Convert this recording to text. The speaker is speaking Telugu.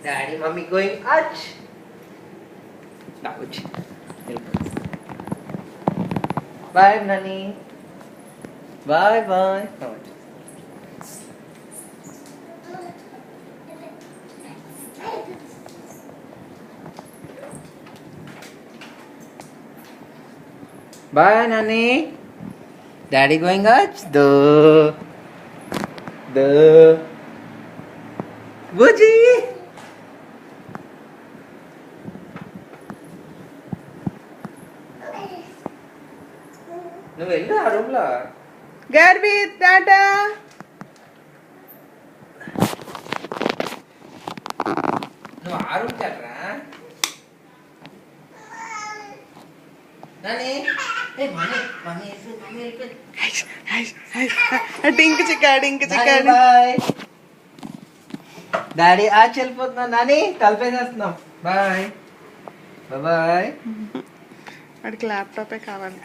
Daddy mummy going out. Bye Nani. Bye bye. Bye, Nani. Daddy going out? The Buji. నువ్వు వెళ్ళు ఆ రూమ్ లో. గర్వి టాటా. నువ్వు ఆ రూమ్ కట్రా నాని. డింక్ చిక్కాడు డాడీ ఆచి వెళ్ళిపోతున్నా నాని. కలిపేసేస్తున్నాం. Bye bye. వాడికి ల్యాప్టాపే కావాలి.